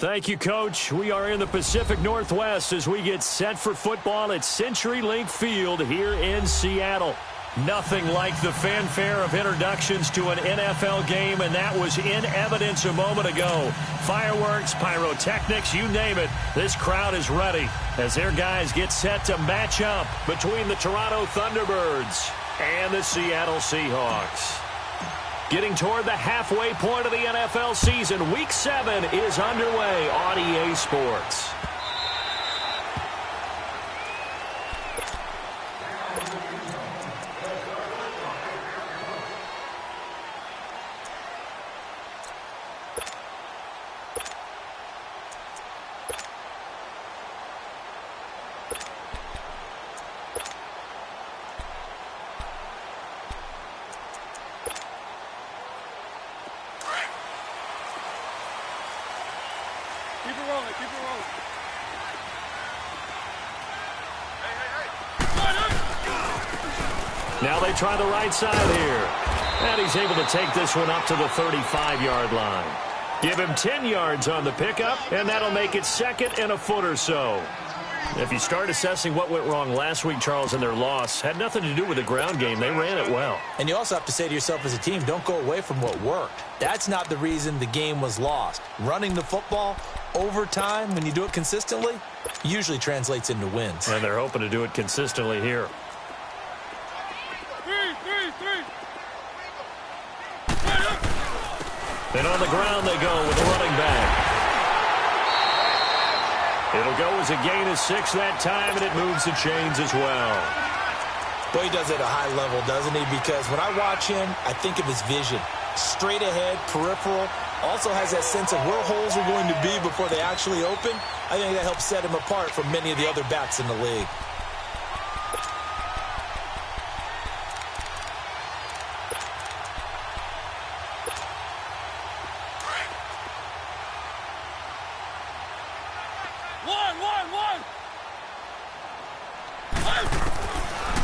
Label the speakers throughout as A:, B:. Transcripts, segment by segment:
A: Thank you, Coach. We are in the Pacific Northwest as we get set for football at CenturyLink Field here in Seattle. Nothing like the fanfare of introductions to an NFL game, and that was in evidence a moment ago. Fireworks, pyrotechnics, you name it. This crowd is ready as their guys get set to match up between the Toronto Thunderbirds and the Seattle Seahawks. Getting toward the halfway point of the NFL season, Week 7 is underway on EA Sports. Now they try the right side here. And he's able to take this one up to the 35-yard line. Give him 10 yards on the pickup, and that'll make it second and a foot or so. If you start assessing what went wrong last week, Charles, in their loss, had nothing to do with the ground game. They ran it well. And you also have to say to yourself as a team, don't go away from what worked. That's not the reason the game was lost. Running the football over time, when you do it consistently, usually translates into wins. And they're hoping to do it consistently here. And on the ground they go with the running back. It'll go as a gain of 6 that time, and it moves the chains as well. Well, he does it at a high level, doesn't he? Because when I watch him, I think of his vision. Straight ahead, peripheral. Also has that sense of where holes are going to be before they actually open. I think that helps set him apart from many of the other backs in the league.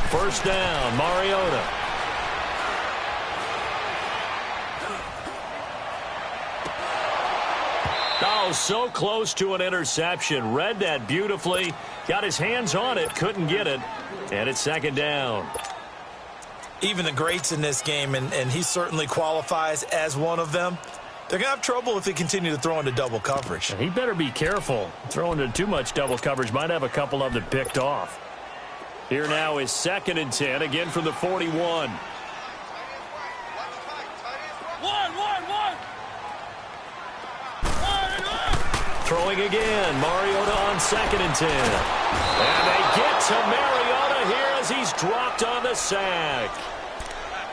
A: First down, Mariota. Oh, so close to an interception. Read that beautifully. Got his hands on it, couldn't get it. And it's second down. Even the greats in this game, and he certainly qualifies as one of them, they're going to have trouble if they continue to throw into double coverage. And he better be careful. Throwing into too much double coverage might have a couple of them picked off. Here now is 2nd and 10, again from the 41. Throwing again, Mariota on 2nd and 10. And they get to Mariota here as he's dropped on the sack.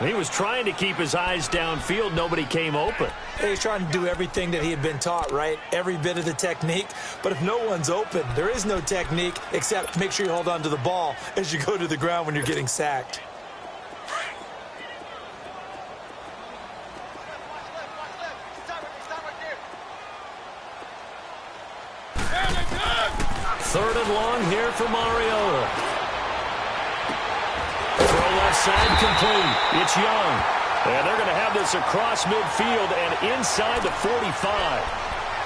A: He was trying to keep his eyes downfield. Nobody came open. He's trying to do everything that he had been taught, right? Every bit of the technique. But if no one's open, there is no technique except make sure you hold on to the ball as you go to the ground when you're getting sacked. Third and long here for Mariota. Throw left side complete. It's Young. And they're going to have this across midfield and inside the 45.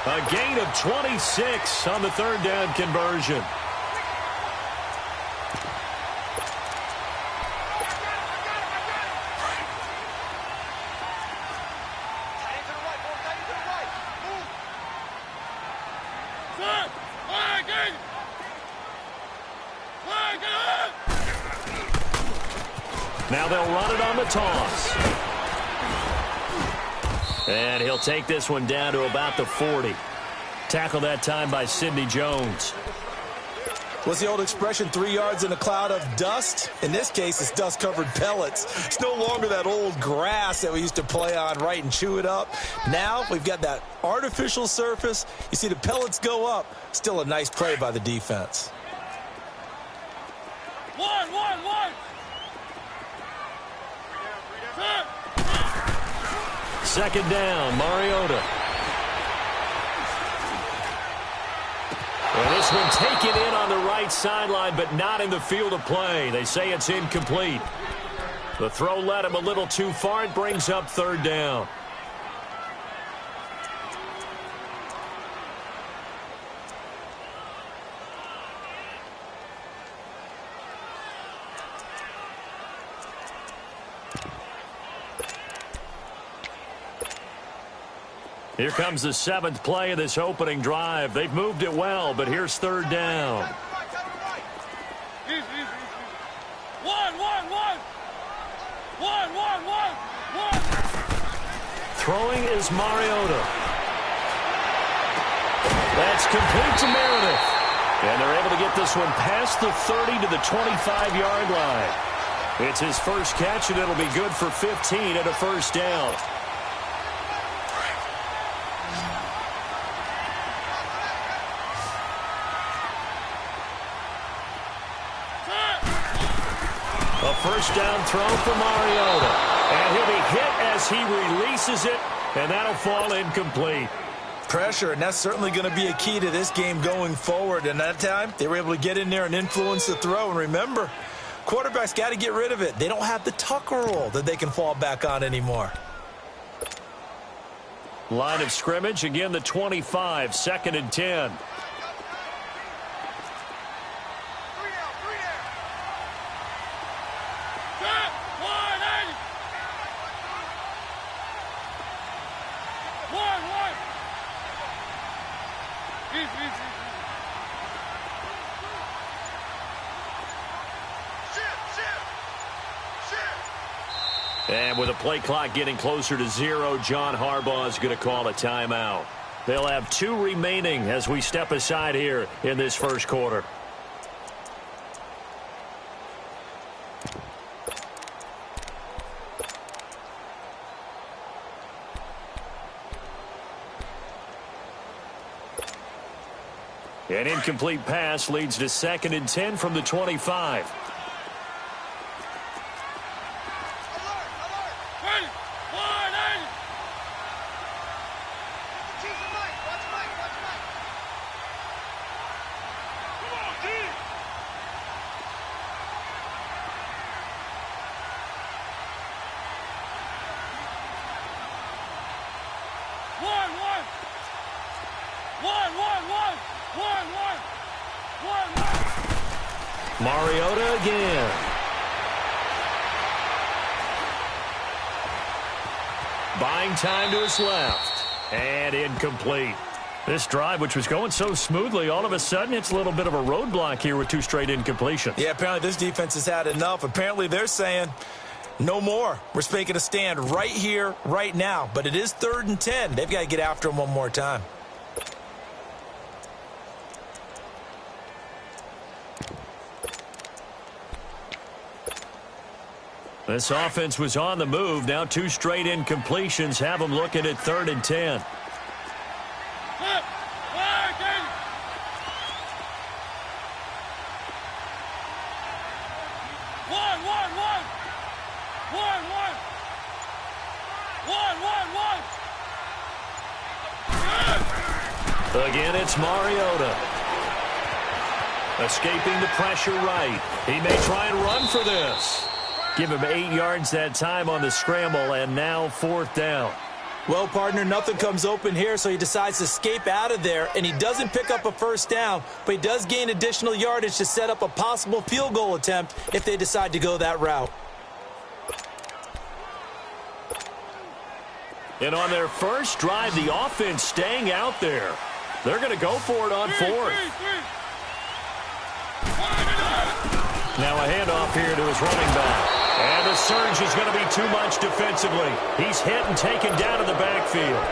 A: A gain of 26 on the third down conversion. Now they'll run it on the toss. And he'll take this one down to about the 40. Tackled that time by Sidney Jones. What's the old expression, 3 yards in a cloud of dust? In this case, it's dust-covered pellets. It's no longer that old grass that we used to play on, right, and chew it up. Now we've got that artificial surface. You see the pellets go up. Still a nice play by the defense. One. Second down, Mariota. And this one taken in on the right sideline, but not in the field of play. They say it's incomplete. The throw led him a little too far. It brings up third down. Here comes the 7th play of this opening drive. They've moved it well, but here's 3rd down. Throwing is Mariota. That's complete to Meredith. And they're able to get this one past the 30 to the 25-yard line. It's his first catch, and it'll be good for 15 and a first down. A first down throw for Mariota. And he'll be hit as he releases it, and that'll fall incomplete.
B: Pressure, and that's certainly going to be a key to this game going forward. And that time, they were able to get in there and influence the throw. And remember, quarterbacks got to get rid of it. They don't have the tucker roll that they can fall back on anymore.
A: Line of scrimmage, again the 25, 2nd and 10. And with the play clock getting closer to 0, John Harbaugh is going to call a timeout. They'll have 2 remaining as we step aside here in this first quarter. An incomplete pass leads to 2nd and 10 from the 25. Mariota again. Buying time to his left. And incomplete. This drive, which was going so smoothly, all of a sudden it's a little bit of a roadblock here with 2 straight incompletions.
B: Yeah, apparently this defense has had enough. Apparently they're saying no more. We're making a stand right here, right now. But it is 3rd and 10. They've got to get after him one more time.
A: This offense was on the move. Now 2 straight incompletions have them looking at 3rd and 10. Again, it's Mariota. Escaping the pressure right. He may try and run for this. Give him 8 yards that time on the scramble, and now 4th down.
B: Well, partner, nothing comes open here, so he decides to escape out of there, and he doesn't pick up a first down, but he does gain additional yardage to set up a possible field goal attempt if they decide to go that route.
A: And on their first drive, the offense staying out there. They're going to go for it on 4th. Now a handoff here to his running back. And the surge is going to be too much defensively. He's hit and taken down in the backfield.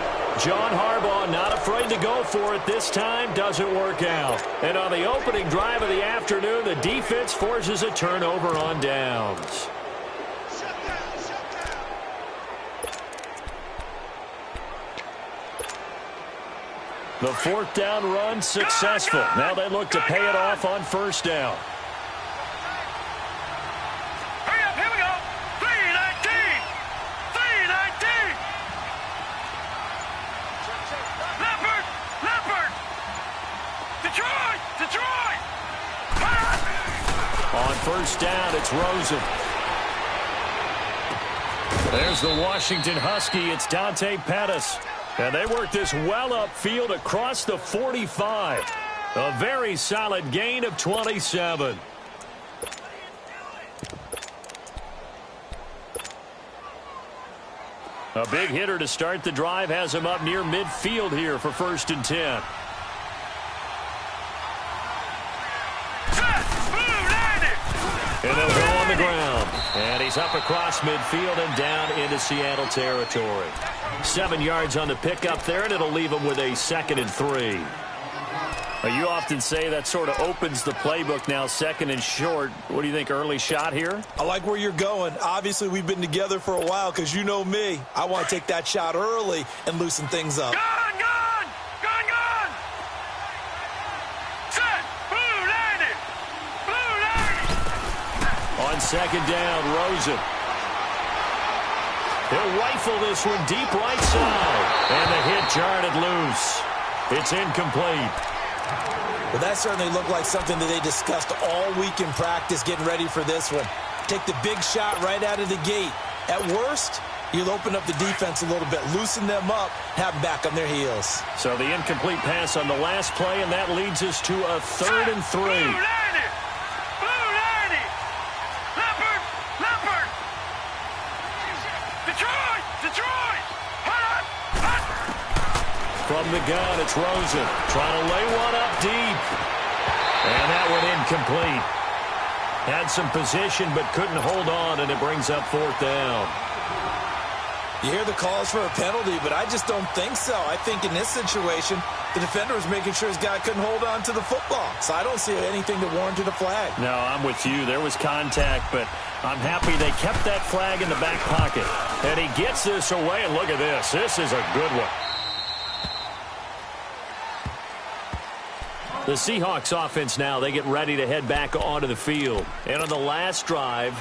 A: John Harbaugh not afraid to go for it this time. Doesn't work out. And on the opening drive of the afternoon, the defense forces a turnover on downs. The 4th down run successful. Now they look to pay it off on 1st down.
C: Hurry up, here we go. 319. 319. Leopard. Detroit.
A: On 1st down, it's Rosen. There's the Washington Husky. It's Dante Pettis. And they work this well upfield across the 45. A very solid gain of 27. A big hitter to start the drive has him up near midfield here for 1st and 10. And they'll go on the ground. And he's up across midfield and down into Seattle territory. 7 yards on the pickup there, and it'll leave him with a 2nd and 3. You often say that sort of opens the playbook now, 2nd and short. What do you think, early shot here?
B: I like where you're going. Obviously, we've been together for a while because you know me. I want to take that shot early and loosen things up.
C: Gone! Set! Blue landed! Blue landed!
A: On 2nd down, Rosen. He'll rifle this one deep right side. And the hit jarred it loose. It's incomplete.
B: Well, that certainly looked like something that they discussed all week in practice getting ready for this one. Take the big shot right out of the gate. At worst, you'll open up the defense a little bit, loosen them up, have them back on their heels.
A: So the incomplete pass on the last play, and that leads us to a 3rd and 3.
C: Blue landed! Blue landed! Leopard! Leopard! Detroit! Detroit! Hut! Hut!
A: From the gun, it's Rosen trying to lay one up deep. And that one incomplete. Had some position but couldn't hold on, and it brings up 4th down.
B: You hear the calls for a penalty, but I just don't think so. I think in this situation, the defender was making sure his guy couldn't hold on to the football. So I don't see anything that warranted a flag.
A: No, I'm with you. There was contact, but I'm happy they kept that flag in the back pocket. And he gets this away, and look at this. This is a good one. The Seahawks offense now, they get ready to head back onto the field. And on the last drive,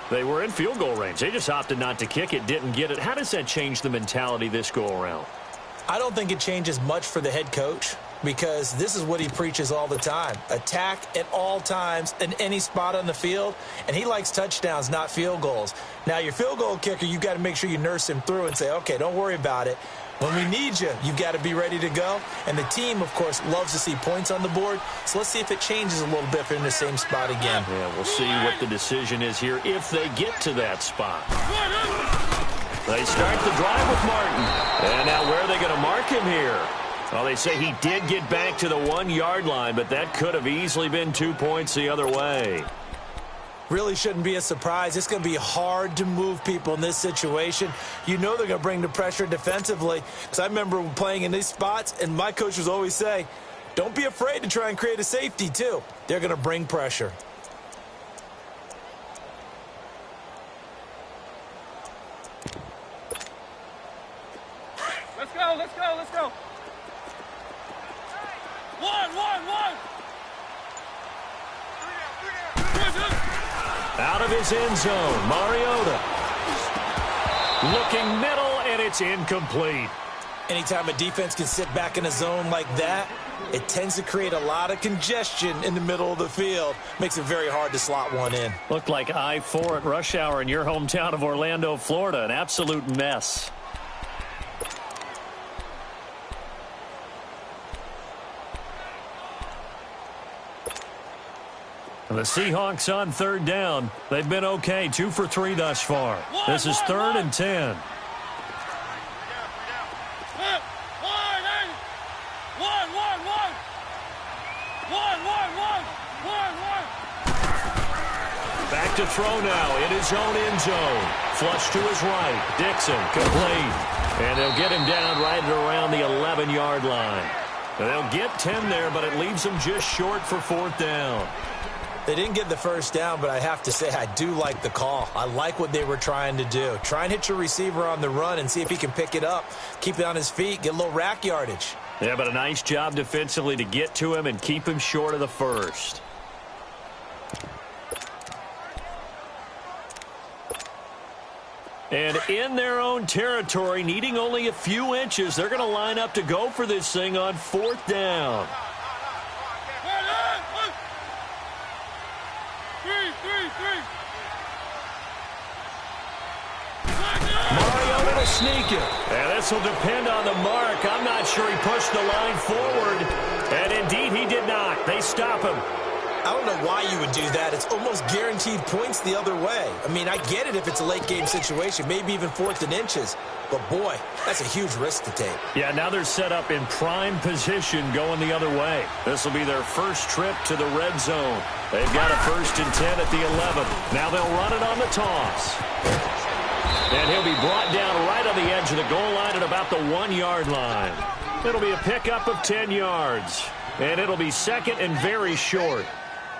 A: they were in field goal range. They just opted not to kick it, didn't get it. How does that change the mentality this go-around?
B: I don't think it changes much for the head coach because this is what he preaches all the time. Attack at all times in any spot on the field, and he likes touchdowns, not field goals. Now, your field goal kicker, you've got to make sure you nurse him through and say, okay, don't worry about it. When we need you, you've got to be ready to go. And the team, of course, loves to see points on the board. So let's see if it changes a little bit if they're in the same spot again.
A: Yeah, we'll see what the decision is here if they get to that spot. They start the drive with Martin. And now where are they going to mark him here? Well, they say he did get back to the 1-yard line, but that could have easily been 2 points the other way.
B: Really shouldn't be a surprise. It's going to be hard to move people in this situation. You know they're going to bring the pressure defensively. Because I remember playing in these spots, and my coach was always saying, don't be afraid to try and create a safety, too. They're going to bring pressure.
C: Let's go, let's go, let's go. One.
A: Out of his end zone, Mariota. Looking middle, and it's incomplete.
B: Anytime a defense can sit back in a zone like that, it tends to create a lot of congestion in the middle of the field. Makes it very hard to slot one in.
A: Looked like I-4 at rush hour in your hometown of Orlando, Florida. An absolute mess. The Seahawks on 3rd down. They've been okay, 2 for 3 thus far. This is 3rd and 10. Back to throw now in his own end zone. Flush to his right. Dixon complete. And they'll get him down right around the 11-yard line. They'll get 10 there, but it leaves them just short for 4th down.
B: They didn't get the first down, but I have to say I do like the call. I like what they were trying to do. Try and hit your receiver on the run and see if he can pick it up. Keep it on his feet, get a little rack yardage.
A: Yeah, but a nice job defensively to get to him and keep him short of the first. And in their own territory, needing only a few inches, they're going to line up to go for this thing on 4th down. Mario will sneak it. And this will depend on the mark. I'm not sure he pushed the line forward. And indeed, he did not. They stop him.
B: I don't know why you would do that. It's almost guaranteed points the other way. I mean, I get it if it's a late-game situation, maybe even 4th and inches. But, boy, that's a huge risk to take.
A: Yeah, now they're set up in prime position going the other way. This will be their first trip to the red zone. They've got a 1st and 10 at the 11. Now they'll run it on the toss. And he'll be brought down right on the edge of the goal line at about the 1-yard line. It'll be a pickup of 10 yards. And it'll be 2nd and very short.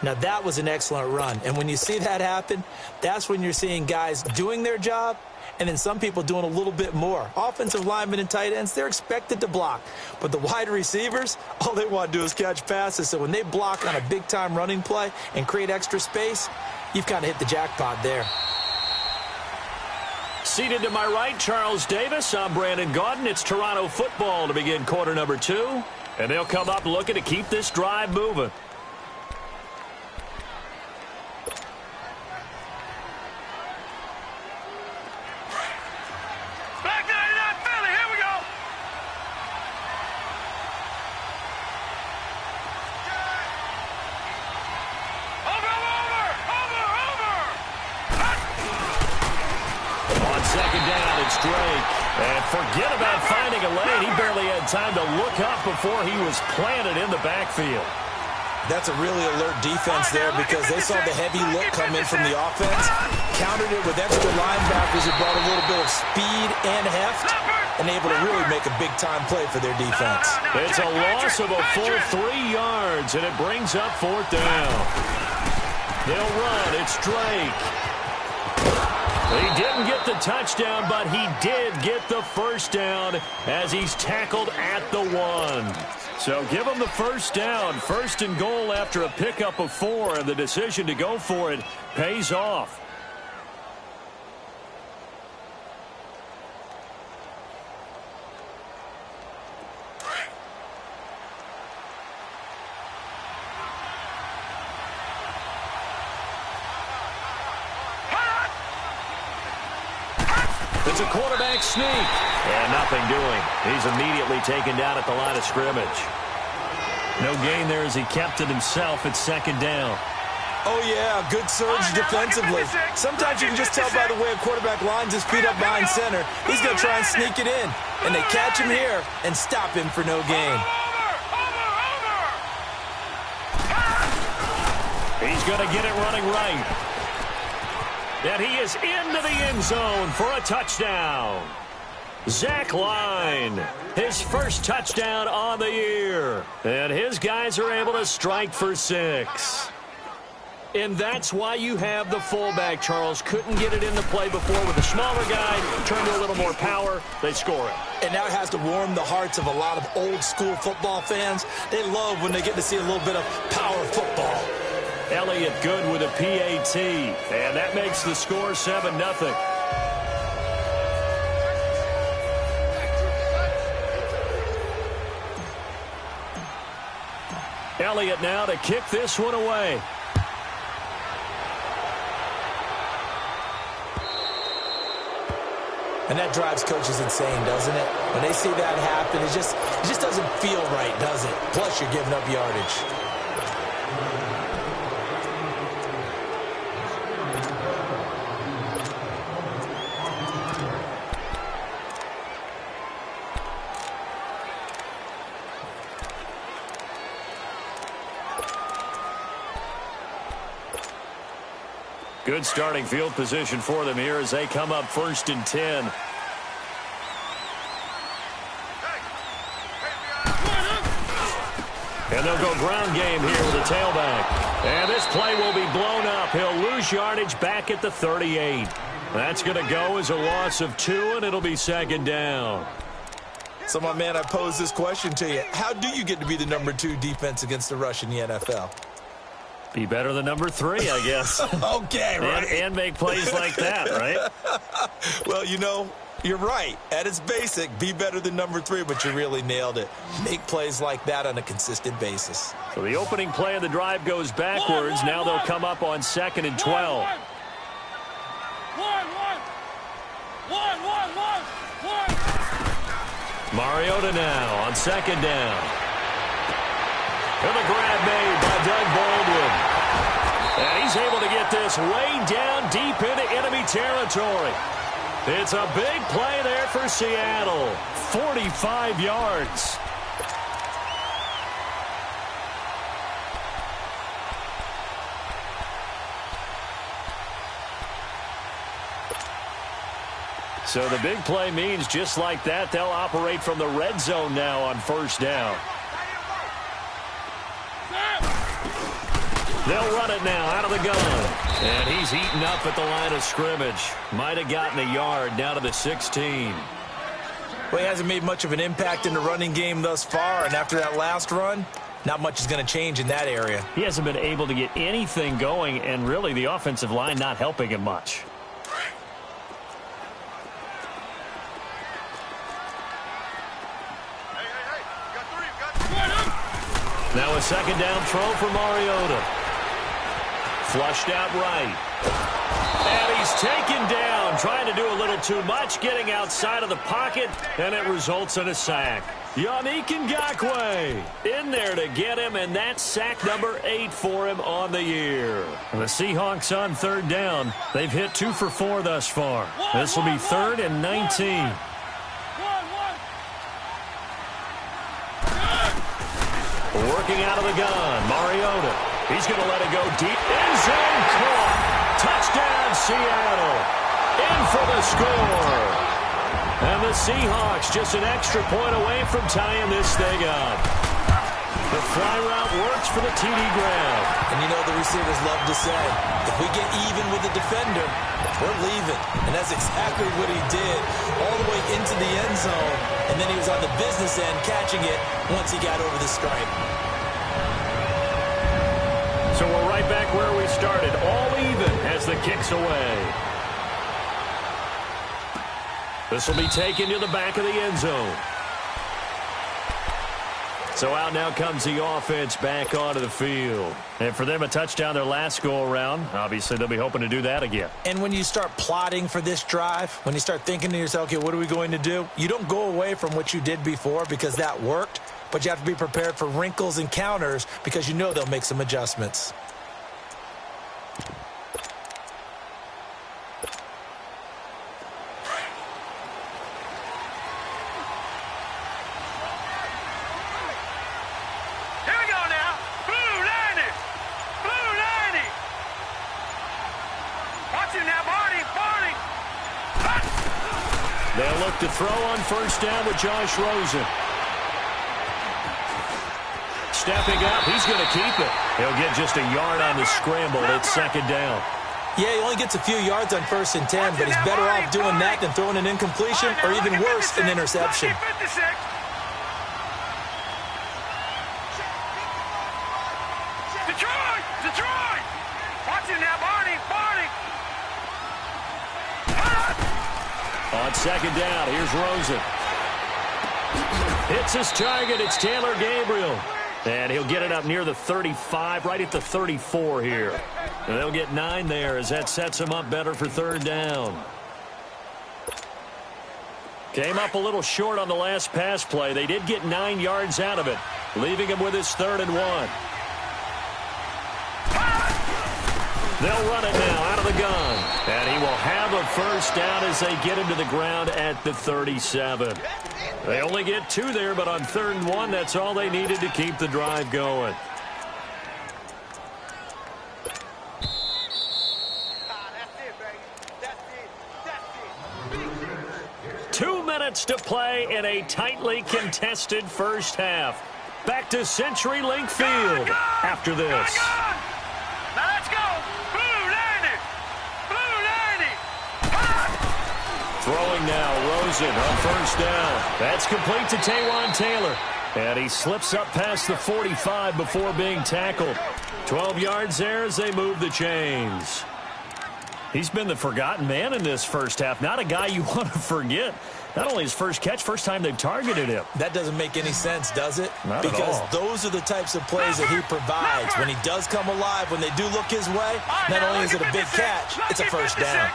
B: Now, that was an excellent run. And when you see that happen, that's when you're seeing guys doing their job and then some people doing a little bit more. Offensive linemen and tight ends, they're expected to block. But the wide receivers, all they want to do is catch passes. So when they block on a big-time running play and create extra space, you've kind of hit the jackpot there.
A: Seated to my right, Charles Davis. I'm Brandon Gaudin. It's Toronto football to begin quarter number 2. And they'll come up looking to keep this drive moving.
C: Back 99 Philly, here we go. Over.
A: On 2nd down, it's Drake. And forget about finding a lane. He barely had time to look up before he was planted in the backfield.
B: That's a really alert defense there because they saw the heavy look come in from the offense, countered it with extra linebackers who brought a little bit of speed and heft, and able to really make a big-time play for their defense.
A: It's a loss of a full 3 yards, and it brings up 4th down. They'll run. It's Drake. He didn't get the touchdown, but he did get the 1st down as he's tackled at the 1. So give him the 1st down. 1st and goal after a pickup of 4, and the decision to go for it pays off. It's a quarterback sneak. And nothing doing. He's immediately taken down at the line of scrimmage. No gain there as he kept it himself at 2nd down.
B: Oh, yeah, good surge defensively. Sometimes you can just tell by the way a quarterback lines his feet up behind center. He's going to try and sneak it in. And they catch him here and stop him for no gain.
A: He's going to get it running right. And he is into the end zone for a touchdown. Zach Line, his first touchdown on the year. And his guys are able to strike for 6. And that's why you have the fullback, Charles. Couldn't get it into play before with a smaller guy. Turned to a little more power. They score it.
B: And now it has to warm the hearts of a lot of old-school football fans. They love when they get to see a little bit of power football.
A: Elliott good with a PAT. And that makes the score 7-0. Elliott now to kick this one away.
B: And that drives coaches insane, doesn't it? When they see that happen, it just doesn't feel right, does it? Plus, you're giving up yardage.
A: Good starting field position for them here as they come up 1st and 10. And they'll go ground game here with a tailback. And this play will be blown up. He'll lose yardage back at the 38. That's going to go as a loss of 2, and it'll be 2nd down.
B: So, my man, I pose this question to you. How do you get to be the number 2 defense against the rush in the NFL?
A: Be better than number 3, I guess.
B: Okay, right.
A: And make plays like that, right?
B: Well, you know, you're right. At its basic, be better than number 3, but you really nailed it. Make plays like that on a consistent basis.
A: So the opening play of the drive goes backwards. Now they'll come up on 2nd and 12. Mariota now on 2nd down. And the grab made by Doug Baldwin. And he's able to get this way down deep into enemy territory. It's a big play there for Seattle. 45 yards. So the big play means just like that, they'll operate from the red zone now on first down. They'll run it now out of the gun. And he's eaten up at the line of scrimmage. Might have gotten a yard down to the 16.
B: Well, he hasn't made much of an impact in the running game thus far, and after that last run, not much is going to change in that area.
A: He hasn't been able to get anything going, and really the offensive line not helping him much. Now a second down throw for Mariota. Flushed out right. And he's taken down, trying to do a little too much, getting outside of the pocket, and it results in a sack. Yannick Ngakoue in there to get him, and that's sack number 8 for him on the year. The Seahawks on third down. They've hit 2 for 4 thus far. This will be 3rd and 19. Working out of the gun, Mariota. He's going to let it go deep. End zone caught. Touchdown, Seattle. In for the score. And the Seahawks just an extra point away from tying this thing up. The fly route works for the TD grab.
B: And you know the receivers love to say, if we get even with the defender, we're leaving. And that's exactly what he did all the way into the end zone. And then he was on the business end catching it once he got over the stripe.
A: So we're right back where we started, all even as the kick's away. This will be taken to the back of the end zone. So out now comes the offense back onto the field. And for them, a touchdown their last go-around. Obviously, they'll be hoping to do that again.
B: And when you start plotting for this drive, when you start thinking to yourself, okay, what are we going to do? You don't go away from what you did before because that worked, but you have to be prepared for wrinkles and counters because you know they'll make some adjustments.
A: They'll look to throw on first down with Josh Rosen. Stepping up, he's going to keep it. He'll get just a yard on the scramble. It's second down.
B: Yeah, he only gets a few yards on 1st and 10, but he's better off doing that than throwing an incompletion or even worse, an interception.
C: Detroit! Watch it now, Barney!
A: On second down, here's Rosen. Hits his target. It's Taylor Gabriel. And he'll get it up near the 35, right at the 34 here. And they'll get 9 there as that sets him up better for third down. Came up a little short on the last pass play. They did get 9 yards out of it, leaving him with his 3rd and 1. They'll run it now out of the gun. And he will have a first down as they get him to the ground at the 37. They only get 2 there, but on 3rd and 1, that's all they needed to keep the drive going. Two minutes to play in a tightly contested first half. Back to CenturyLink Field after this.
C: Now let's go! Blue 90! Blue 90!
A: Throwing now, Rosen on first down. That's complete to Taywan Taylor. And he slips up past the 45 before being tackled. 12 yards there as they move the chains. He's been the forgotten man in this first half. Not a guy you want to forget. Not only his first catch, first time they've targeted him.
B: That doesn't make any sense, does it?
A: Not
B: because
A: at all.
B: Those are the types of plays that he provides. When he does come alive, when they do look his way, not only is it a big catch, it's a first down.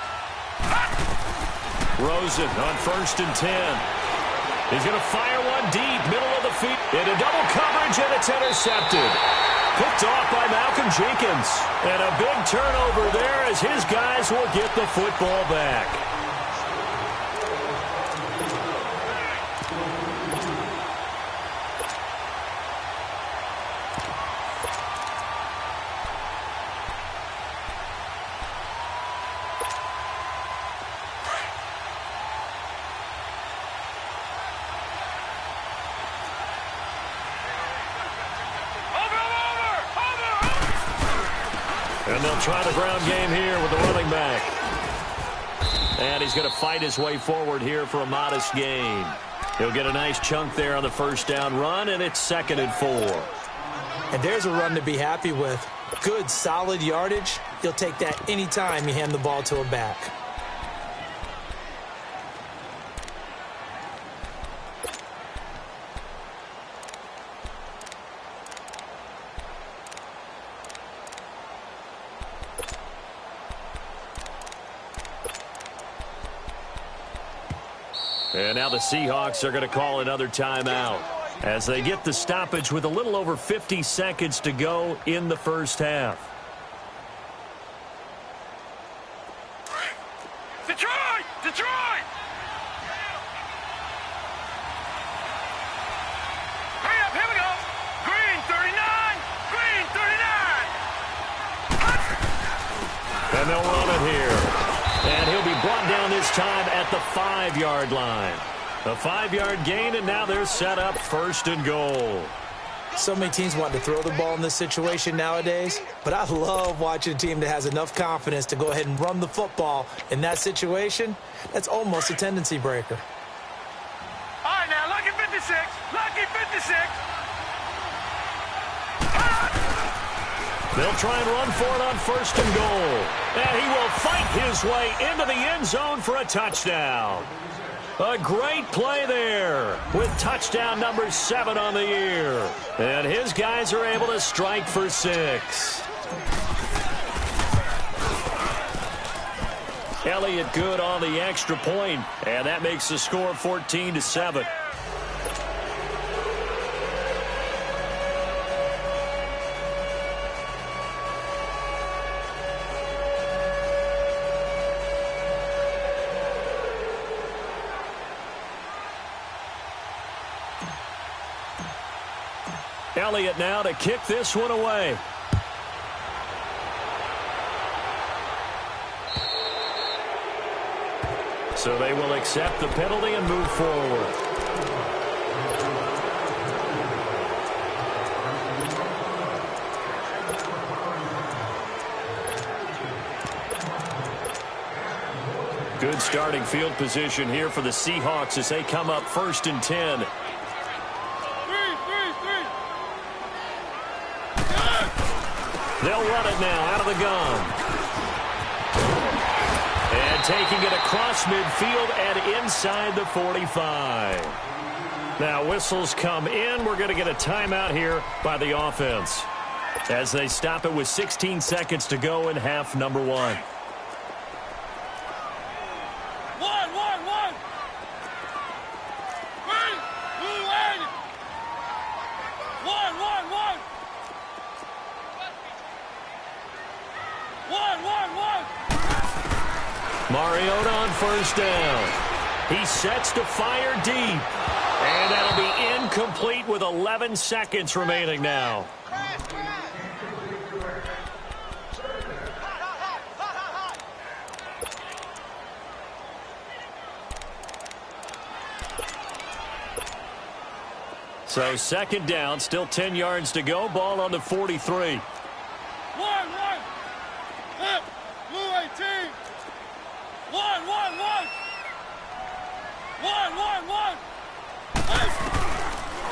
A: Rosen on 1st and 10. He's going to fire one deep, middle of the field. Into double coverage, and it's intercepted. Picked off by Malcolm Jenkins. And a big turnover there as his guys will get the football back. And they'll try the ground game here with the running back. And he's going to fight his way forward here for a modest gain. He'll get a nice chunk there on the first down run, and it's 2nd and 4.
B: And there's a run to be happy with. Good, solid yardage. You'll take that anytime you hand the ball to a back.
A: And now the Seahawks are going to call another timeout as they get the stoppage with a little over 50 seconds to go in the first half.
C: Detroit! Detroit! Hurry up, here we go. Green 39! Green 39!
A: And they'll run it here. And he'll be brought down this time at the 5-yard line. A 5-yard gain, and now they're set up 1st and goal.
B: So many teams want to throw the ball in this situation nowadays, but I love watching a team that has enough confidence to go ahead and run the football in that situation. That's almost a tendency breaker.
C: All right, now, lucky 56. Lucky 56.
A: They'll try and run for it on 1st and goal. And he will fight his way into the end zone for a touchdown. A great play there with touchdown number 7 on the year. And his guys are able to strike for 6. Elliott good on the extra point, and that makes the score 14-7. Elliott now to kick this one away. So they will accept the penalty and move forward. Good starting field position here for the Seahawks as they come up 1st and 10. They'll run it now out of the gun. And taking it across midfield and inside the 45. Now whistles come in. We're going to get a timeout here by the offense as they stop it with 16 seconds to go in half number 1. Mariota on 1st down. He sets to fire deep. And that'll be incomplete with 11 seconds remaining now. So 2nd down, still 10 yards to go. Ball on the 43.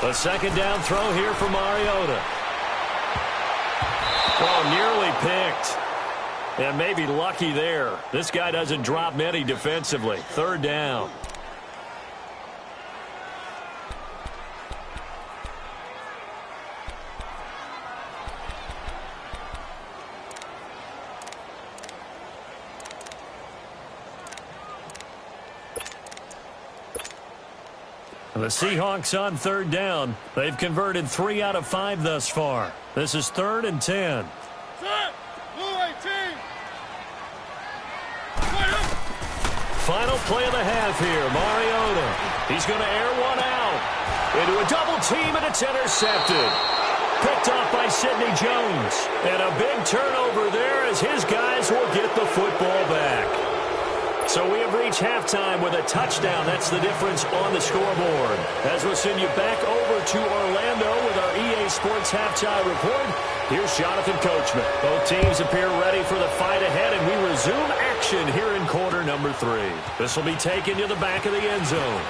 A: A 2nd down throw here for Mariota. Oh, nearly picked. And maybe lucky there. This guy doesn't drop many defensively. 3rd down. The Seahawks on third down. They've converted 3 out of 5 thus far. This is 3rd and 10. Final play of the half here. Mariota. He's going to air one out. Into a double team, and it's intercepted. Picked off by Sidney Jones. And a big turnover there as his guys will get the football back. So we have reached halftime with a touchdown. That's the difference on the scoreboard. As we'll send you back over to Orlando with our EA Sports Halftime Report, here's Jonathan Coachman. Both teams appear ready for the fight ahead, and we resume action here in quarter number 3. This will be taken to the back of the end zone.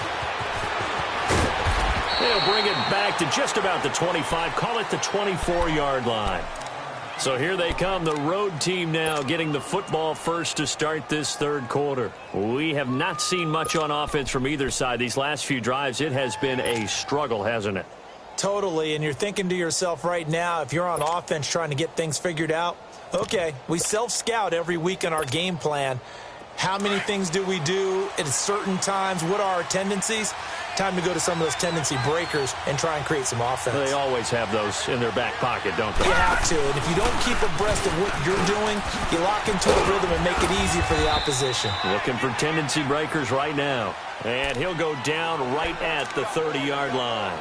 A: They'll bring it back to just about the 25, call it the 24-yard line. So here they come, the road team now getting the football first to start this third quarter. We have not seen much on offense from either side. These last few drives, it has been a struggle, hasn't it?
B: Totally, and you're thinking to yourself right now, if you're on offense trying to get things figured out, okay, we self-scout every week in our game plan. How many things do we do at certain times? What are our tendencies? Time to go to some of those tendency breakers and try and create some offense.
A: They always have those in their back pocket, don't they?
B: You have to, and if you don't keep abreast of what you're doing, you lock into a rhythm and make it easy for the opposition.
A: Looking for tendency breakers right now. And he'll go down right at the 30-yard line.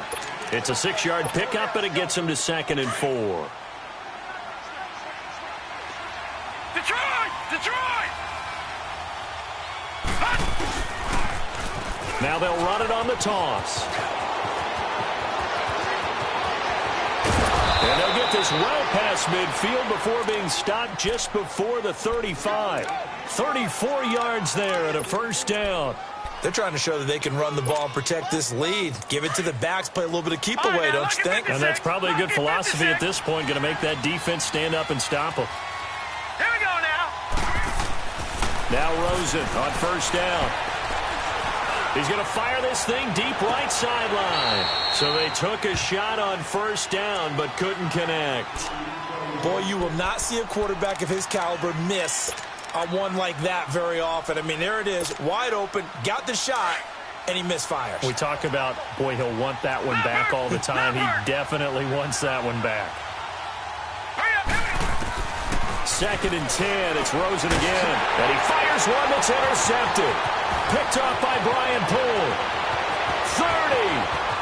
A: It's a 6-yard pickup, and it gets him to 2nd and 4.
C: Detroit!
A: Now they'll run it on the toss. And they'll get this well past midfield before being stopped just before the 35. 34 yards there at a first down.
B: They're trying to show that they can run the ball and protect this lead. Give it to the backs, play a little bit of keep away, don't you think?
A: And that's probably a good philosophy at this point, going to make that defense stand up and stop them.
C: Here we go now.
A: Now Rosen on first down. He's going to fire this thing deep right sideline. So they took a shot on first down but couldn't connect.
B: Boy, you will not see a quarterback of his caliber miss on one like that very often. I mean, there it is, wide open, got the shot, and he misfires.
A: We talk about, boy, he'll want that one back all the time. He definitely wants that one back. 2nd and 10, it's Rosen again. And he fires one that's intercepted. Picked off by Brian Poole. 30,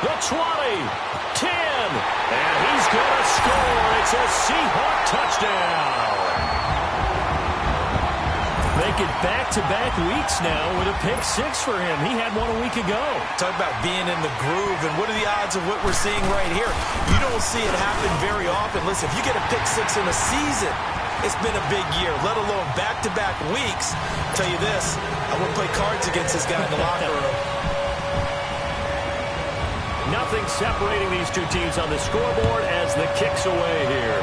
A: the 20, 10, and he's going to score. It's a Seahawk touchdown. Make it back-to-back weeks now with a pick 6 for him. He had one a week ago.
B: Talk about being in the groove, and what are the odds of what we're seeing right here? You don't see it happen very often. Listen, if you get a pick 6 in a season, it's been a big year, let alone back-to-back weeks. I'll tell you this, I wouldn't play cards against this guy in the locker room.
A: Nothing separating these two teams on the scoreboard as the kick's away here.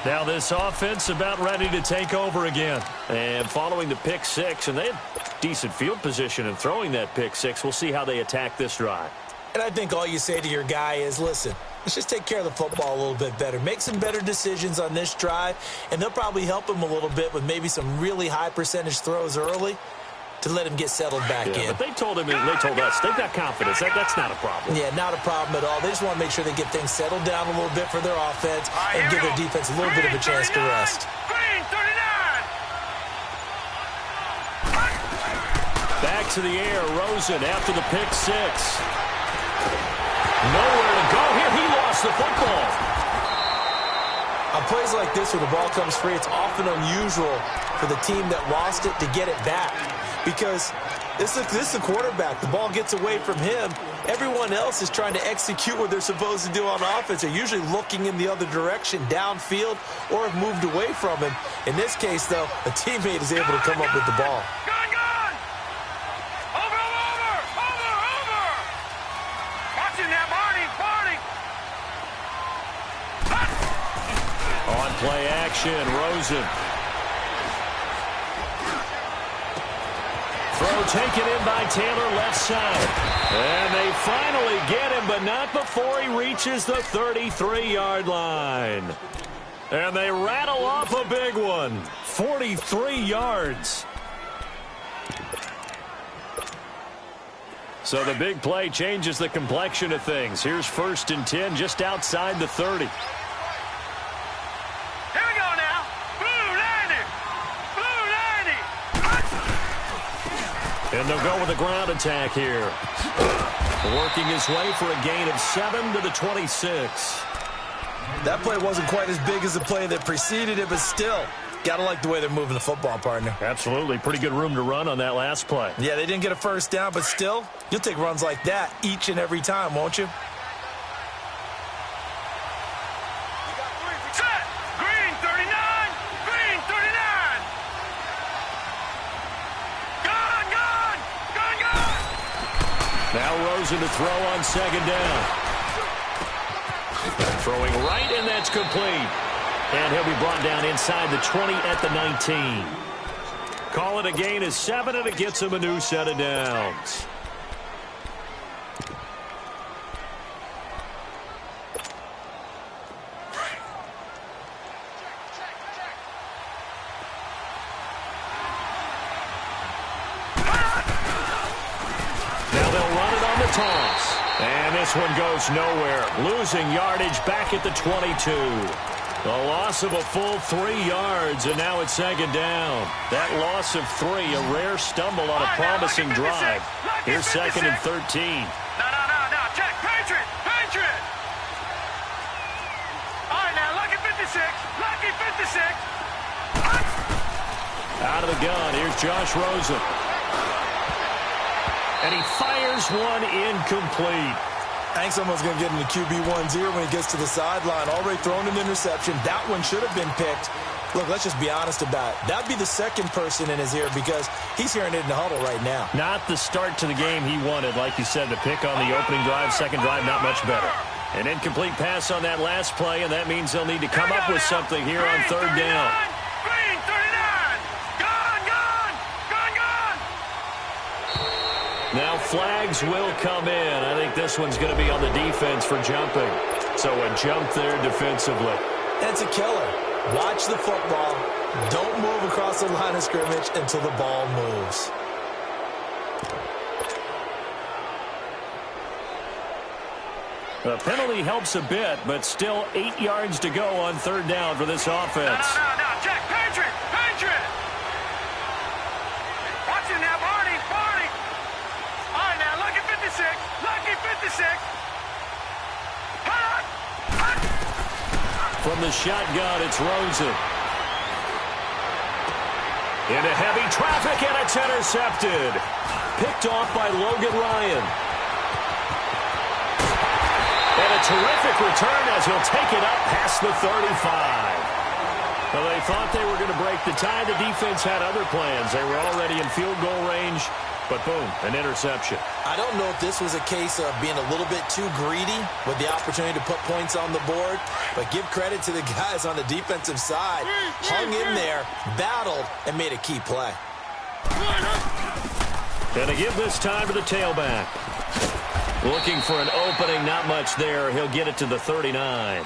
A: Now this offense about ready to take over again. And following the pick 6, and they had decent field position in throwing that pick 6. We'll see how they attack this drive.
B: And I think all you say to your guy is, listen, let's just take care of the football a little bit better. Make some better decisions on this drive, and they'll probably help him a little bit with maybe some really high percentage throws early to let him get settled back in.
A: But they told him, they told us, they've got confidence. That's not a problem.
B: Yeah, not a problem at all. They just want to make sure they get things settled down a little bit for their offense and give their defense a little bit of a chance to rest.
C: Green 39.
A: Back to the air, Rosen after the pick 6. Nowhere to go here. He lost the football.
B: On plays like this where the ball comes free, it's often unusual for the team that lost it to get it back. Because this is a quarterback. The ball gets away from him. Everyone else is trying to execute what they're supposed to do on offense. They're usually looking in the other direction, downfield, or have moved away from him. In this case, though, a teammate is able to come up with the ball.
A: Play action, Rosen. Throw taken in by Taylor left side. And they finally get him, but not before he reaches the 33-yard line. And they rattle off a big one. 43 yards. So the big play changes the complexion of things. Here's 1st and 10 just outside the 30.
C: Here we go now. Blue landing. Blue landing.
A: And they'll go with a ground attack here. Working his way for a gain of 7 to the 26.
B: That play wasn't quite as big as the play that preceded it, but still, got to like the way they're moving the football, partner.
A: Absolutely. Pretty good room to run on that last play.
B: Yeah, they didn't get a first down, but still, you'll take runs like that each and every time, won't you?
C: Set. Green 39. Green 39. Gone, gone. Gone, gone.
A: Now Rosen to throw on 2nd down. Throwing right, and that's complete. And he'll be brought down inside the 20 at the 19. Call it a gain of 7, and it gets him a new set of downs. Now they'll run it on the toss. And this one goes nowhere. Losing yardage back at the 22. A loss of a full 3 yards, and now it's 2nd down. That loss of 3, a rare stumble on a promising drive. Here's 2nd and 13.
C: No. Check. Patriot. Patriot. All right, now, lucky 56. Lucky 56.
A: Out of the gun, here's Josh Rosen. And he fires one incomplete.
B: Hank's almost going to get into QB1-0 when he gets to the sideline. Already thrown an interception. That one should have been picked. Look, let's just be honest about it. That'd be the second person in his ear because he's hearing it in the huddle right now.
A: Not the start to the game he wanted. Like you said, the pick on the opening drive, second drive, not much better. An incomplete pass on that last play, and that means they'll need to come up with something here on 3rd down.
C: Green 39. Gone, gone. Gone, gone.
A: Now flags will come in. I think this one's going to be on the defense for jumping. So a jump there defensively.
B: That's a killer. Watch the football. Don't move across the line of scrimmage until the ball moves.
A: The penalty helps a bit, but still 8 yards to go on 3rd down for this offense.
C: No. Check. Patriot. Patriot. Watch it now, Barney. Barney. All right, now, lucky 56. Lucky 56. Hut.
A: From the shotgun, it's Rosen. Into heavy traffic, and it's intercepted. Picked off by Logan Ryan. And a terrific return as he'll take it up past the 35. Well, they thought they were going to break the tie. The defense had other plans. They were already in field goal range, but boom, an interception.
B: I don't know if this was a case of being a little bit too greedy with the opportunity to put points on the board, but give credit to the guys on the defensive side. Hung in there, battled, and made a key play.
A: Going to give this time to the tailback. Looking for an opening, not much there. He'll get it to the 39.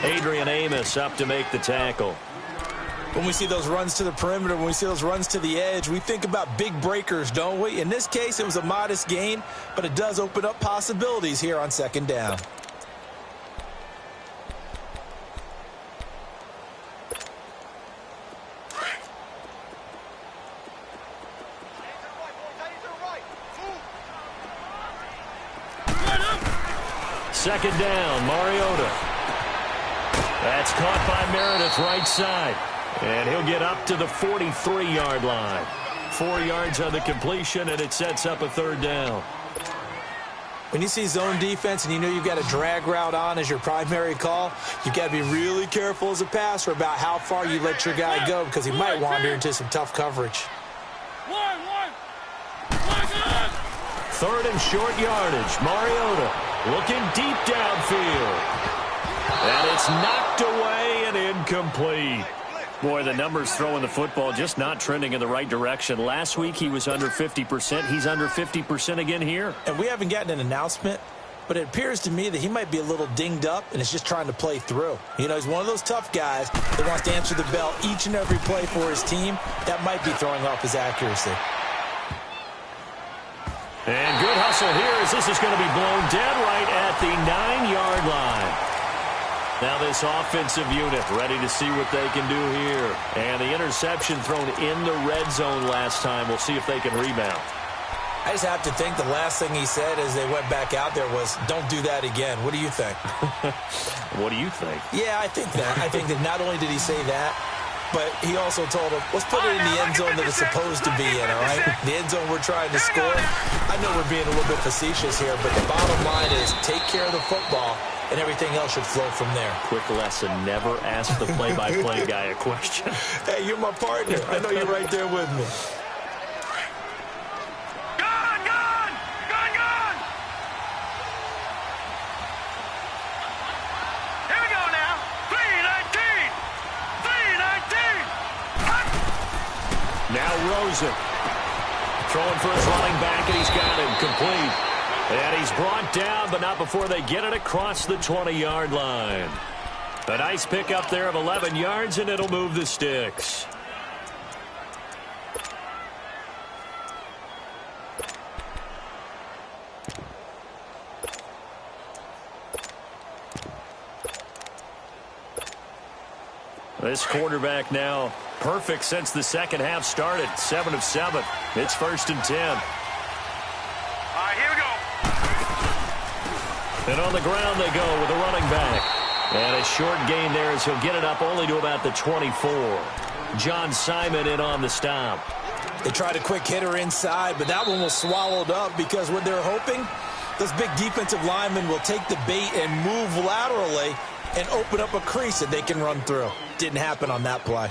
A: Adrian Amos up to make the tackle.
B: When we see those runs to the perimeter, when we see those runs to the edge, we think about big breakers, don't we? In this case, it was a modest gain, but it does open up possibilities here on 2nd down.
A: Second down, Mariota. That's caught by Meredith right side. And he'll get up to the 43-yard line. 4 yards on the completion, and it sets up a 3rd down.
B: When you see zone defense and you know you've got a drag route on as your primary call, you've got to be really careful as a passer about how far you let your guy go because he might wander into some tough coverage.
A: 3rd and short yardage. Mariota looking deep downfield. And it's knocked away and incomplete. Boy, the numbers throwing the football just not trending in the right direction. Last week he was under 50%. He's under 50% again here.
B: And we haven't gotten an announcement but it appears to me that he might be a little dinged up and is just trying to play through. You know, he's one of those tough guys that wants to answer the bell each and every play for his team. That might be throwing off his accuracy.
A: And good hustle here as this is going to be blown dead right at the 9-yard line. Now this offensive unit ready to see what they can do here. And the interception thrown in the red zone last time. We'll see if they can rebound.
B: I just have to think the last thing he said as they went back out there was, don't do that again. What do you think?
A: What do you think?
B: Yeah, I think that. I think that not only did he say that, but he also told him, let's put it in the end zone that it's supposed to be in, all right? The end zone we're trying to score. I know we're being a little bit facetious here, but the bottom line is take care of the football, and everything else should flow from there.
A: Quick lesson, never ask the play-by-play guy a question.
B: Hey, you're my partner. I know you're right there with me.
A: Now Rosen throwing for his running back, and he's got him complete. And he's brought down, but not before they get it across the 20-yard line. A nice pickup there of 11 yards, and it'll move the sticks. This quarterback now perfect since the second half started. 7 of 7. It's 1st and 10.
C: All right, here we go.
A: And on the ground they go with a running back. And a short gain there as he'll get it up only to about the 24. John Simon in on the stop.
B: They tried a quick hitter inside, but that one was swallowed up because what they're hoping, those big defensive linemen will take the bait and move laterally and open up a crease that they can run through. Didn't happen on that play.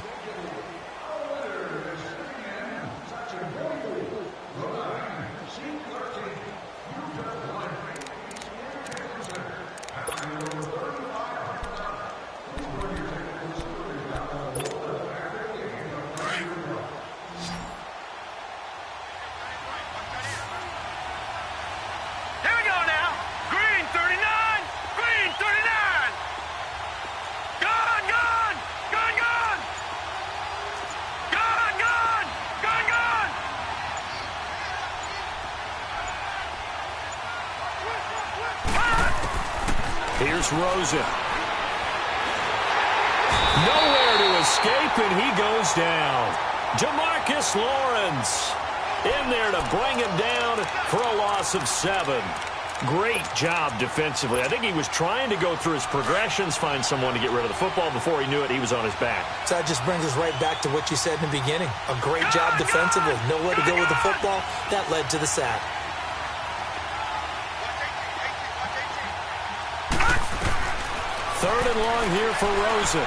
A: Here's Rosen. Nowhere to escape, and he goes down. Jamarcus Lawrence in there to bring him down for a loss of 7. Great job defensively. I think he was trying to go through his progressions, find someone to get rid of the football. Before he knew it, he was on his back.
B: So that just brings us right back to what you said in the beginning. A great job defensively. Nowhere to go with the football. That led to the sack.
A: Third and long here for Rosen.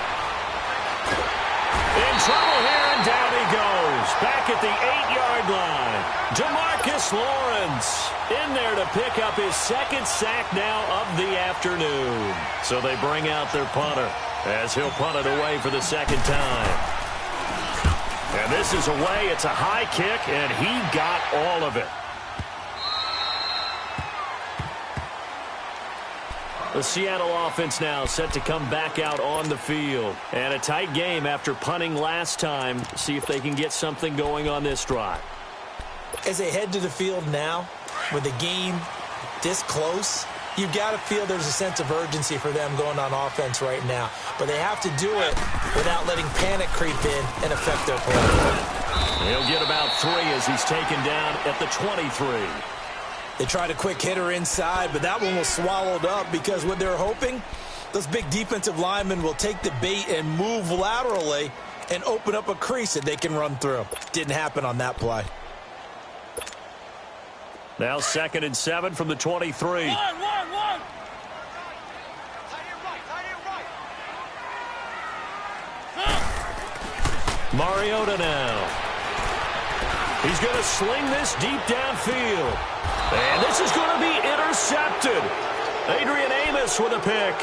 A: In trouble here, and down he goes. Back at the 8-yard line. Jamarcus Lawrence in there to pick up his 2nd sack now of the afternoon. So they bring out their punter as he'll punt it away for the 2nd time. And this is away. It's a high kick, and he got all of it. The Seattle offense now set to come back out on the field. And a tight game after punting last time. See if they can get something going on this drive.
B: As they head to the field now, with the game this close, you've got to feel there's a sense of urgency for them going on offense right now. But they have to do it without letting panic creep in and affect their play.
A: He'll get about 3 as he's taken down at the 23.
B: They tried a quick hitter inside, but that one was swallowed up because what they're hoping, those big defensive linemen will take the bait and move laterally and open up a crease that they can run through. Didn't happen on that play.
A: Now 2nd and 7 from the 23. Mariota now. He's going to sling this deep downfield. And this is going to be intercepted. Adrian Amos with a pick.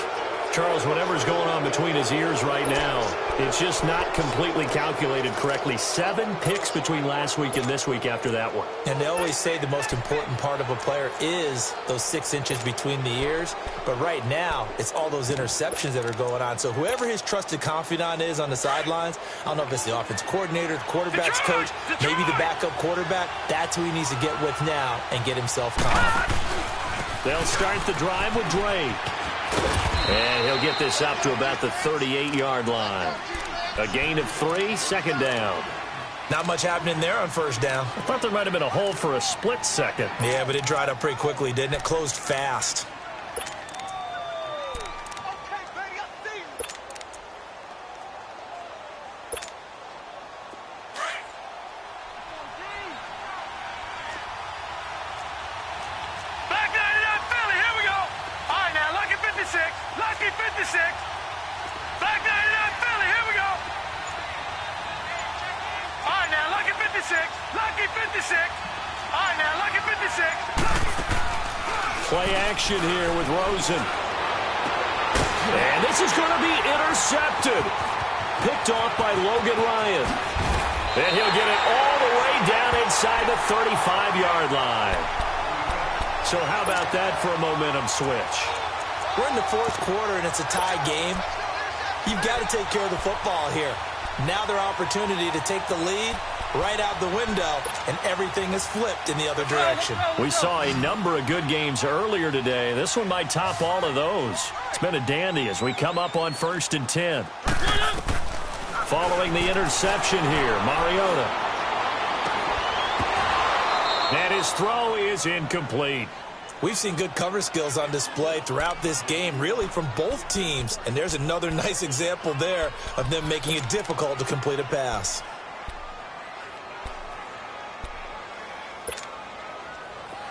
A: Charles, whatever's going on between his ears right now, it's just not completely calculated correctly. 7 picks between last week and this week after that one.
B: And they always say the most important part of a player is those 6 inches between the ears. But right now, it's all those interceptions that are going on. So whoever his trusted confidant is on the sidelines, I don't know if it's the offense coordinator, the quarterback's coach, maybe the backup quarterback, that's who he needs to get with now and get himself calm.
A: They'll start the drive with Drake. And he'll get this up to about the 38-yard line. A gain of 3, second down.
B: Not much happening there on first down.
A: I thought there might have been a hole for a split second.
B: Yeah, but it dried up pretty quickly, didn't it? Closed fast.
C: Lucky 56. Back 99 Philly. Here we go. All right, now, lucky 56. Lucky 56. All right, now, lucky 56.
A: Play action here with Rosen. And this is going to be intercepted. Picked off by Logan Ryan. And he'll get it all the way down inside the 35-yard line. So how about that for a momentum switch?
B: We're in the 4th quarter, and it's a tie game. You've got to take care of the football here. Now their opportunity to take the lead right out the window, and everything is flipped in the other direction.
A: We saw a number of good games earlier today. This one might top all of those. It's been a dandy as we come up on 1st and 10. Following the interception here, Mariota. And his throw is incomplete.
B: We've seen good cover skills on display throughout this game, really from both teams. And there's another nice example there of them making it difficult to complete a pass.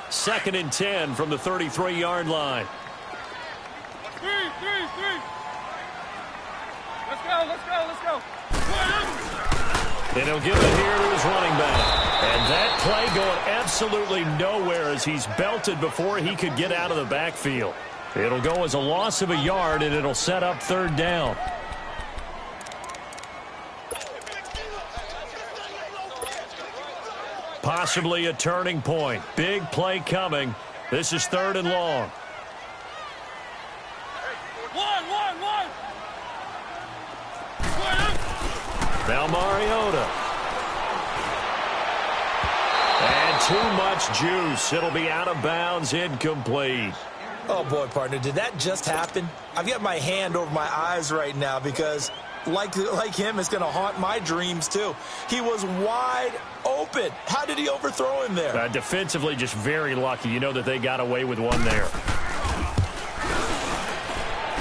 A: Second and 10 from the 33-yard line.
C: 3. Let's go.
A: And he'll give it here to his running back. And that play going absolutely nowhere as he's belted before he could get out of the backfield. It'll go as a loss of a yard, and it'll set up 3rd down. Possibly a turning point. Big play coming. This is 3rd and long.
C: One.
A: Now Mariota. And too much juice. It'll be out of bounds, incomplete.
B: Oh, boy, partner, did that just happen? I've got my hand over my eyes right now because, like him, it's going to haunt my dreams, too. He was wide open. How did he overthrow him there?
A: Defensively, just very lucky. You know that they got away with one there.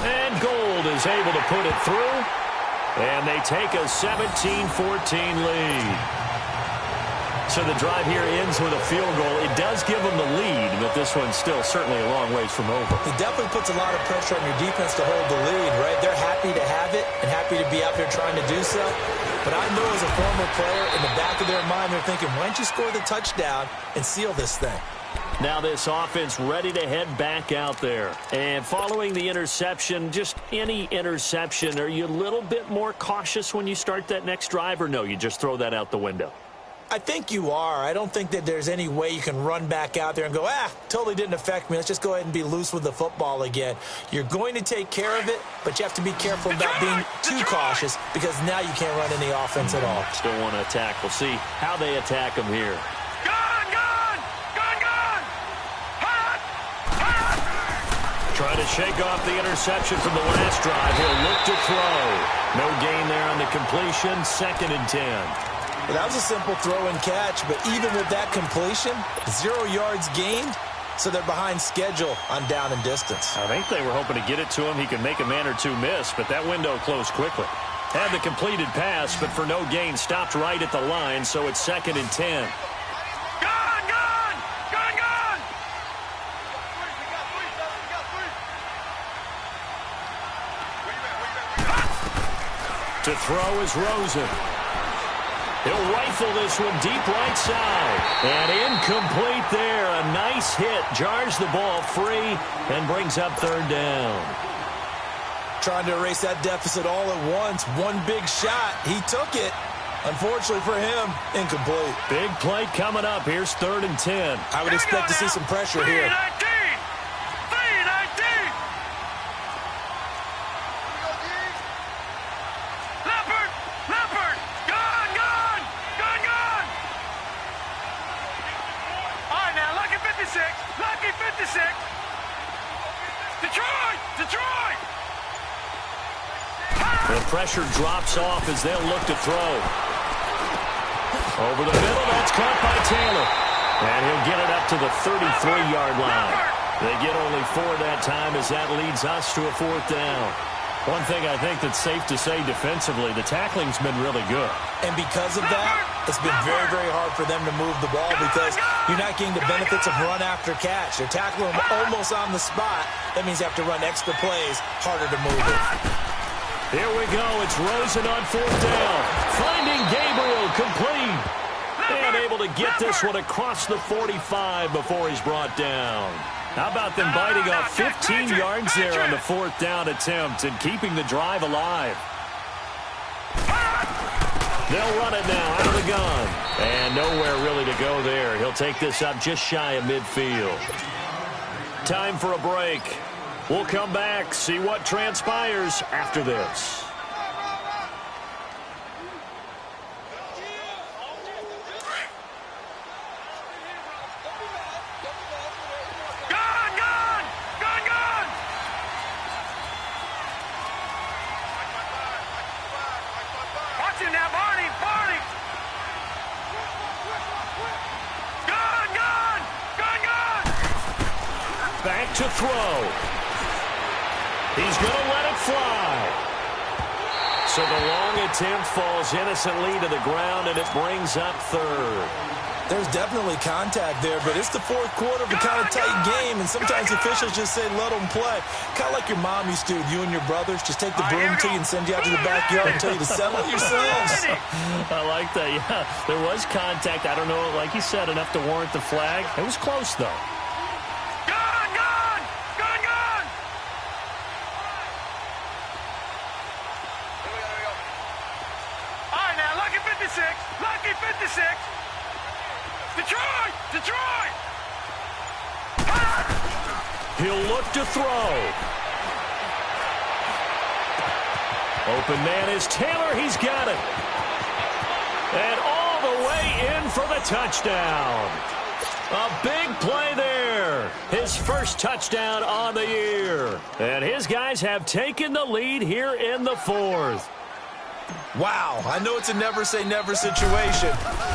A: And Gold is able to put it through. And they take a 17-14 lead. So the drive here ends with a field goal. It does give them the lead, but this one's still certainly a long ways from over.
B: It definitely puts a lot of pressure on your defense to hold the lead, right? They're happy to have it and happy to be out there trying to do so. But I know as a former player, in the back of their mind, they're thinking, why don't you score the touchdown and seal this thing?
A: Now this offense ready to head back out there. And following the interception, just any interception, are you a little bit more cautious when you start that next drive, or no, you just throw that out the window?
B: I think you are. I don't think that there's any way you can run back out there and go, totally didn't affect me. Let's just go ahead and be loose with the football again. You're going to take care of it, but you have to be careful about being too cautious because now you can't run any offense at all.
A: Still want to attack. We'll see how they attack them here. Trying to shake off the interception from the last drive. He'll look to throw. No gain there on the completion. 2nd and 10.
B: Well, that was a simple throw and catch, but even with that completion, 0 yards gained, so they're behind schedule on down and distance.
A: I think they were hoping to get it to him. He could make a man or two miss, but that window closed quickly. Had the completed pass, but for no gain, stopped right at the line, so it's 2nd and 10. To throw is Rosen. He'll rifle this one deep right side. And incomplete there. A nice hit. Jars the ball free and brings up 3rd down.
B: trying to erase that deficit all at once. One big shot. He took it. Unfortunately for him, incomplete.
A: Big play coming up. Here's 3rd and 10.
B: I would expect to see some pressure here.
C: 3-19. Leopard. Gone. All right, now, lucky 56. Detroit.
A: The pressure drops off as they'll look to throw. Over the middle, that's caught by Taylor. And he'll get it up to the 33-yard line. They get only 4 that time as that leads us to a 4th down. One thing I think that's safe to say defensively, the tackling's been really good.
B: And because of that, it's been very, very hard for them to move the ball because you're not getting the benefits of run after catch. They're tackling them almost on the spot. That means you have to run extra plays, harder to move it.
A: Here we go. It's Rosen on 4th down. Finding Gabriel complete. And able to get this one across the 45 before he's brought down. How about them biting off 15 yards there on the 4th down attempt and keeping the drive alive? They'll run it now out of the gun. And nowhere really to go there. He'll take this up just shy of midfield. Time for a break. We'll come back, see what transpires after this. Back to throw. He's going to let it fly. So the long attempt falls innocently to the ground, and it brings up 3rd.
B: There's definitely contact there, but it's the 4th quarter of a kind of tight game, and sometimes officials just say let them play. Kind of like your mom used to, you and your brothers, just take the broom to you and send you out to the backyard and tell you to settle it yourselves.
A: I like that, yeah. There was contact. I don't know, like you said, enough to warrant the flag. It was close, though.
C: Lucky 56. Detroit.
A: He'll look to throw. Open man is Taylor. He's got it. And all the way in for the touchdown. A big play there. His first touchdown on the year. And his guys have taken the lead here in the 4th.
B: Wow, I know it's a never-say-never situation,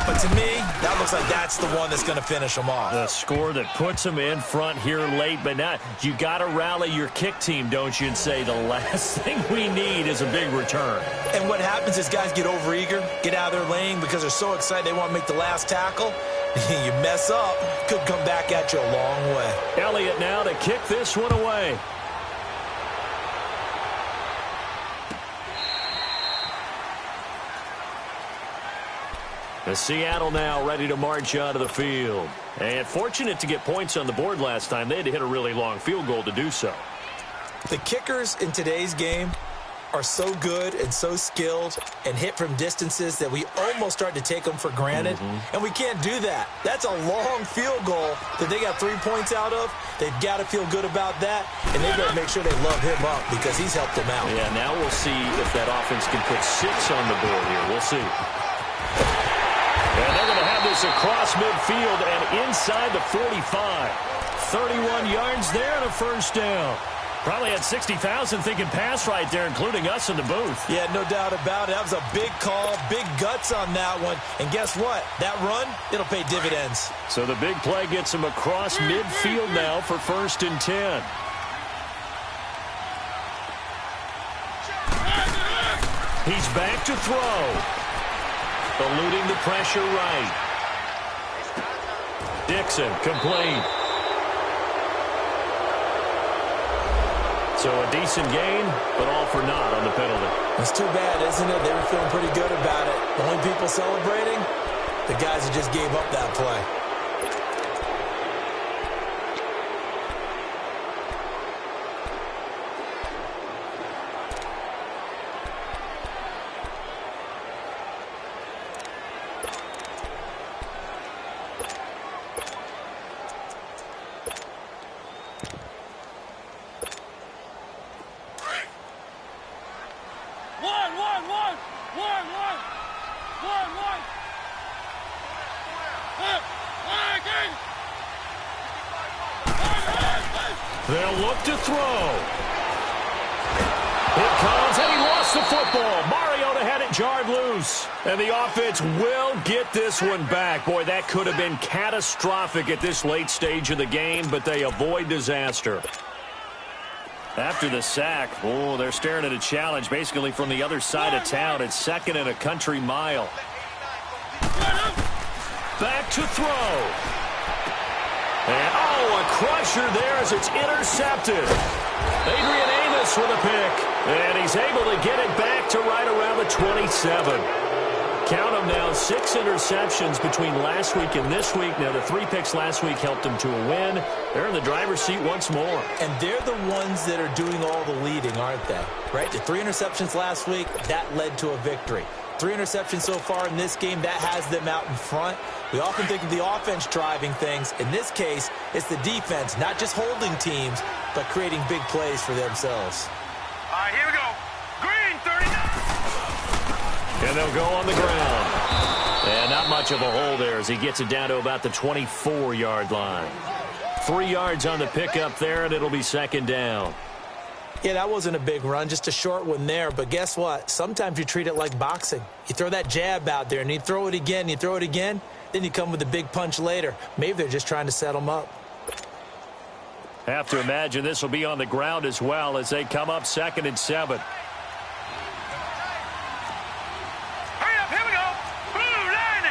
B: but to me, that looks like that's the one that's going to finish them off.
A: The score that puts them in front here late, but now you got to rally your kick team, don't you, and say the last thing we need is a big return.
B: And what happens is guys get overeager, get out of their lane because they're so excited they want to make the last tackle. You mess up, could come back at you a long way.
A: Elliott now to kick this one away. The Seattle now ready to march onto the field. And fortunate to get points on the board last time. They had to hit a really long field goal to do so.
B: The kickers in today's game are so good and so skilled and hit from distances that we almost start to take them for granted. And we can't do that. That's a long field goal that they got 3 points out of. They've got to feel good about that, and they've got to make sure they love him up because he's helped them out.
A: Yeah, now we'll see if that offense can put 6 on the board here. We'll see. And they're going to have this across midfield and inside the 45. 31 yards there and a first down. Probably had 60,000 thinking pass right there, including us in the booth.
B: Yeah, no doubt about it. That was a big call, big guts on that one. And guess what? That run, it'll pay dividends.
A: So the big play gets him across midfield now for 1st and 10. He's back to throw. Eluding the pressure right. Dixon, complete. So a decent gain, but all for naught on the penalty.
B: It's too bad, isn't it? They were feeling pretty good about it. The only people celebrating, the guys who just gave up that play.
A: They'll look to throw. It comes, and he lost the football. Mariota had it jarred loose. And the offense will get this one back. Boy, that could have been catastrophic at this late stage of the game, but they avoid disaster. After the sack, oh, they're staring at a challenge basically from the other side of town. It's second and a country mile. Back to throw. And, oh, a crusher there as it's intercepted. Adrian Amos with a pick. And he's able to get it back to right around the 27. Count them now, 6 interceptions between last week and this week. Now, the 3 picks last week helped them to a win. They're in the driver's seat once more.
B: And they're the ones that are doing all the leading, aren't they? Right? The 3 interceptions last week, that led to a victory. 3 interceptions so far in this game, that has them out in front. We often think of the offense driving things. In this case, it's the defense, not just holding teams, but creating big plays for themselves.
C: All right, here we go. Green, 39.
A: And they'll go on the ground. And not much of a hole there as he gets it down to about the 24-yard line. 3 yards on the pickup there, and it'll be second down.
B: Yeah, that wasn't a big run, just a short one there. But guess what? Sometimes you treat it like boxing. You throw that jab out there, and you throw it again, then you come with a big punch later. Maybe they're just trying to set them up.
A: Have to imagine this will be on the ground as well as they come up 2nd and 7.
C: Hurry up, here we go. Blue 90.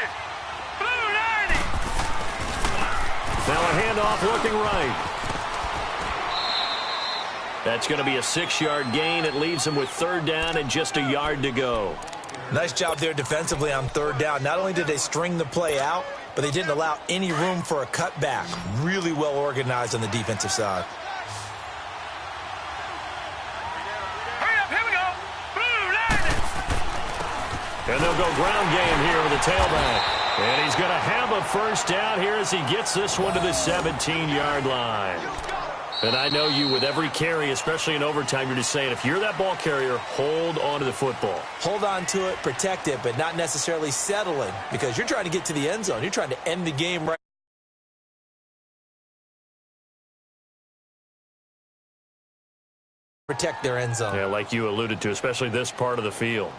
C: Blue 90.
A: Now a handoff looking right. That's going to be a 6-yard gain. It leaves them with 3rd down and just a yard to go.
B: Nice job there defensively on 3rd down. Not only did they string the play out, but they didn't allow any room for a cutback. Really well organized on the defensive side.
C: Hurry up, here we go. Blue 90.
A: And they'll go ground game here with the tailback. And he's going to have a 1st down here as he gets this one to the 17-yard line. And I know you, with every carry, especially in overtime, you're just saying, if you're that ball carrier, hold on to the football.
B: Hold on to it, protect it, but not necessarily settling, because you're trying to get to the end zone. You're trying to end the game right. Protect their end zone.
A: Yeah, like you alluded to, especially this part of the field.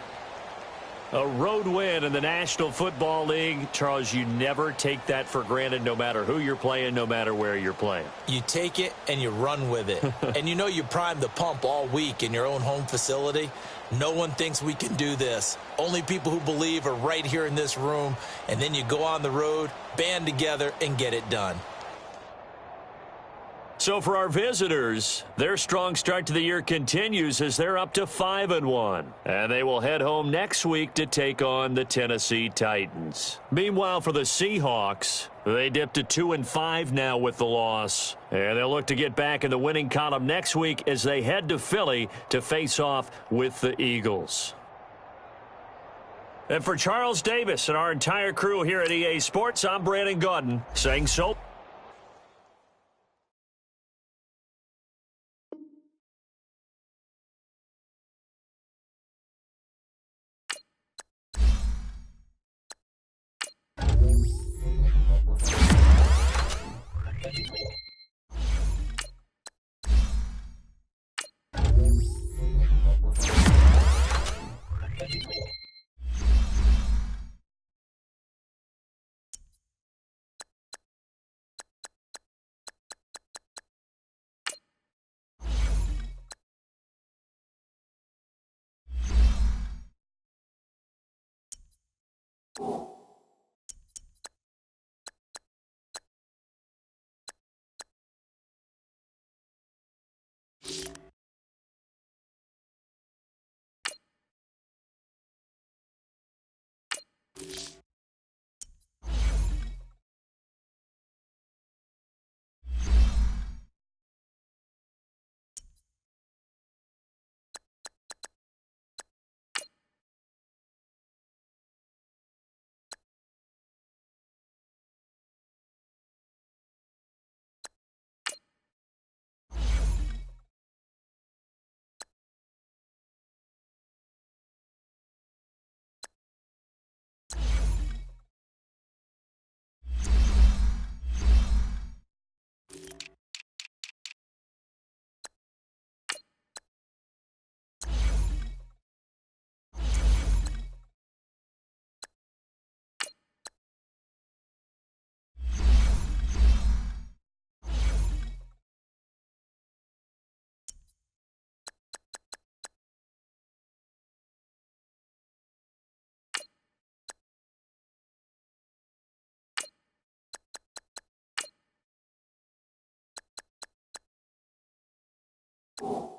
A: A road win in the National Football League. Charles, you never take that for granted, no matter who you're playing, no matter where you're playing.
B: You take it and you run with it. And you know you primed the pump all week in your own home facility. No one thinks we can do this. Only people who believe are right here in this room. And then you go on the road, band together, and get it done.
A: So for our visitors, their strong start to the year continues as they're up to 5-1. And they will head home next week to take on the Tennessee Titans. Meanwhile, for the Seahawks, they dipped to 2-5 now with the loss. And they'll look to get back in the winning column next week as they head to Philly to face off with the Eagles. And for Charles Davis and our entire crew here at EA Sports, I'm Brandon Gaudin saying so.
D: you.